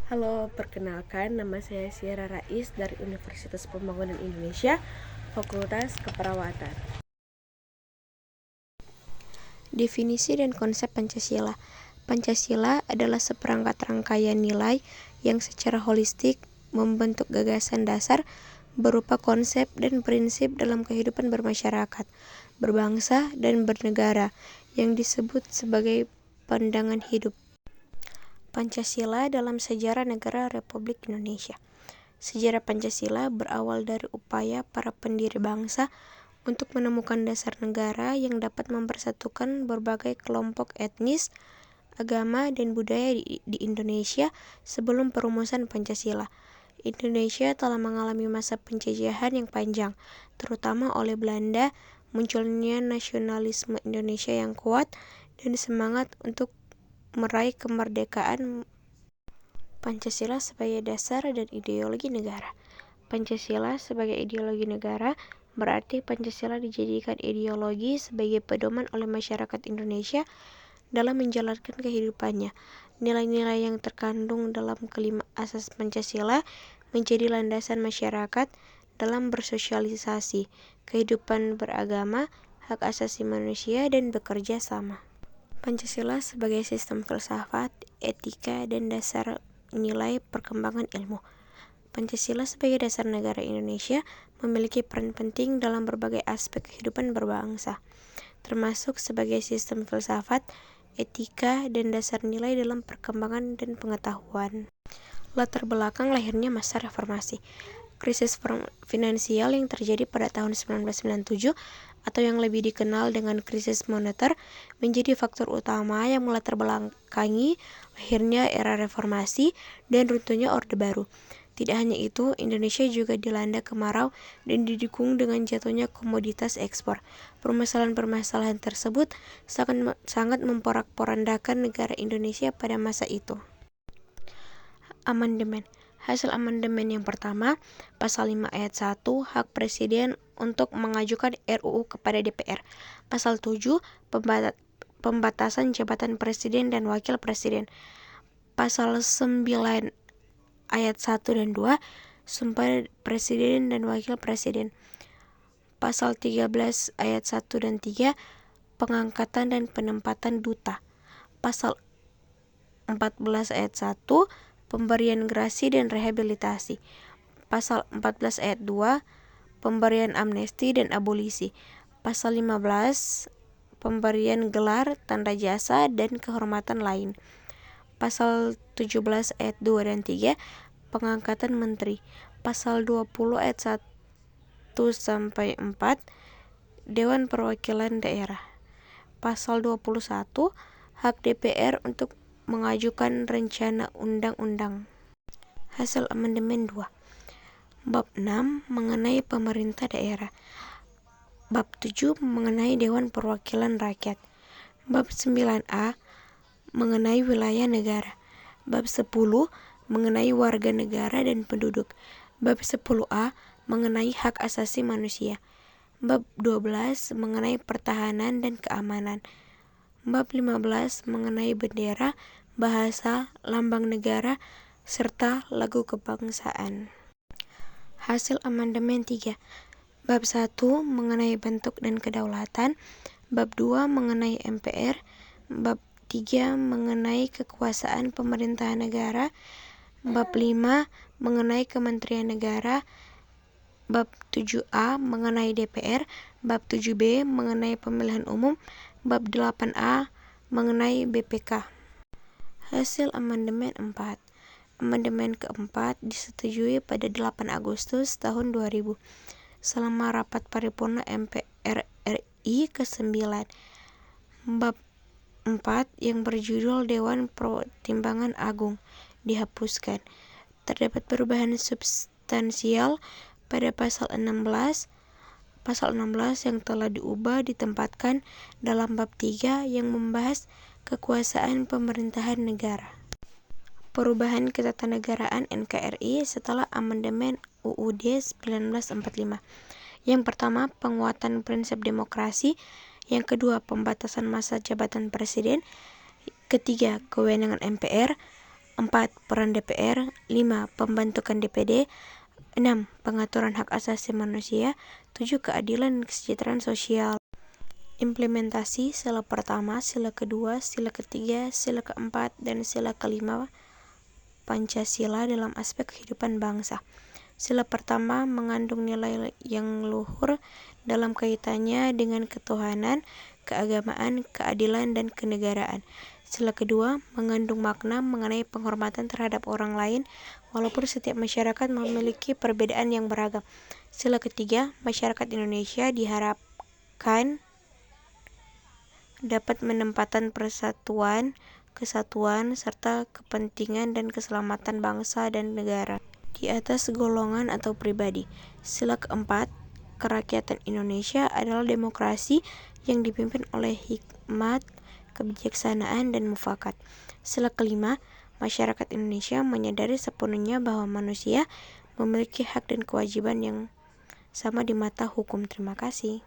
Halo, perkenalkan nama saya Sierra Rais dari Universitas Pembangunan Indonesia, Fakultas Keperawatan. Definisi dan konsep Pancasila. Pancasila adalah seperangkat rangkaian nilai yang secara holistik membentuk gagasan dasar berupa konsep dan prinsip dalam kehidupan bermasyarakat, berbangsa, dan bernegara yang disebut sebagai pandangan hidup. Pancasila dalam sejarah negara Republik Indonesia. Sejarah Pancasila berawal dari upaya para pendiri bangsa untuk menemukan dasar negara yang dapat mempersatukan berbagai kelompok etnis, agama, dan budaya di Indonesia sebelum perumusan Pancasila. Indonesia telah mengalami masa penjajahan yang panjang, terutama oleh Belanda. Munculnya nasionalisme Indonesia yang kuat dan semangat untuk meraih kemerdekaan. Pancasila sebagai dasar dan ideologi negara. Pancasila sebagai ideologi negara berarti Pancasila dijadikan ideologi sebagai pedoman oleh masyarakat Indonesia dalam menjalankan kehidupannya. Nilai-nilai yang terkandung dalam kelima asas Pancasila menjadi landasan masyarakat dalam bersosialisasi, kehidupan beragama, hak asasi manusia, dan bekerja sama. Pancasila sebagai sistem filsafat, etika, dan dasar nilai perkembangan ilmu. Pancasila sebagai dasar negara Indonesia memiliki peran penting dalam berbagai aspek kehidupan berbangsa, termasuk sebagai sistem filsafat, etika, dan dasar nilai dalam perkembangan dan pengetahuan. Latar belakang lahirnya masa reformasi. Krisis finansial yang terjadi pada tahun 1997 atau yang lebih dikenal dengan krisis moneter menjadi faktor utama yang melatar belakangi lahirnya era reformasi dan runtuhnya Orde Baru. Tidak hanya itu, Indonesia juga dilanda kemarau dan didukung dengan jatuhnya komoditas ekspor. Permasalahan-permasalahan tersebut sangat memporak-porandakan negara Indonesia pada masa itu. Amandemen. Hasil amandemen yang pertama, Pasal 5 ayat 1, hak Presiden untuk mengajukan RUU kepada DPR. Pasal 7, pembatasan jabatan Presiden dan Wakil Presiden. Pasal 9 ayat 1 dan 2, Sumpah Presiden dan Wakil Presiden. Pasal 13 ayat 1 dan 3, pengangkatan dan penempatan duta. Pasal 14 ayat 1, pemberian gerasi dan rehabilitasi. Pasal 14 ayat 2, pemberian amnesti dan abolisi. Pasal 15, pemberian gelar, tanda jasa, dan kehormatan lain. Pasal 17 ayat 2 dan 3, pengangkatan menteri. Pasal 20 ayat 1 sampai 4, Dewan Perwakilan Daerah. Pasal 21, hak DPR untuk mengajukan rencana undang-undang. Hasil amandemen 2. Bab 6 mengenai pemerintah daerah. Bab 7 mengenai Dewan Perwakilan Rakyat. Bab 9A mengenai wilayah negara. Bab 10 mengenai warga negara dan penduduk. Bab 10A mengenai hak asasi manusia. Bab 12 mengenai pertahanan dan keamanan. Bab 15 mengenai bendera, bahasa, lambang negara, serta lagu kebangsaan. Hasil amandemen 3. Bab 1 mengenai bentuk dan kedaulatan. Bab 2 mengenai MPR. Bab 3 mengenai kekuasaan pemerintahan negara. Bab 5 mengenai Kementerian Negara. Bab 7A mengenai DPR. Bab 7B mengenai pemilihan umum. Bab 8A mengenai BPK. Hasil amandemen 4. Amandemen keempat disetujui pada 8 Agustus tahun 2000 selama rapat paripurna MPR RI ke-9. Bab 4 yang berjudul Dewan Pertimbangan Agung dihapuskan. Terdapat perubahan substansial pada pasal 16. Pasal 16 yang telah diubah ditempatkan dalam bab 3 yang membahas kekuasaan pemerintahan negara. Perubahan ketatanegaraan NKRI setelah amandemen UUD 1945. Yang pertama, penguatan prinsip demokrasi. Yang kedua, pembatasan masa jabatan presiden. Ketiga, kewenangan MPR. 4. Peran DPR. 5. Pembentukan DPD. 6. Pengaturan hak asasi manusia. 7. Keadilan dan kesejahteraan sosial. Implementasi sila pertama, sila kedua, sila ketiga, sila keempat, dan sila kelima Pancasila dalam aspek kehidupan bangsa. Sila pertama mengandung nilai yang luhur dalam kaitannya dengan ketuhanan, keagamaan, keadilan, dan kenegaraan. Sila kedua mengandung makna mengenai penghormatan terhadap orang lain, walaupun setiap masyarakat memiliki perbedaan yang beragam. Sila ketiga, masyarakat Indonesia diharapkan dapat menempatkan persatuan, kesatuan, serta kepentingan dan keselamatan bangsa dan negara di atas golongan atau pribadi. Sila keempat, kerakyatan Indonesia adalah demokrasi yang dipimpin oleh hikmat, kebijaksanaan, dan mufakat. Sila kelima, masyarakat Indonesia menyadari sepenuhnya bahwa manusia memiliki hak dan kewajiban yang sama di mata hukum. Terima kasih.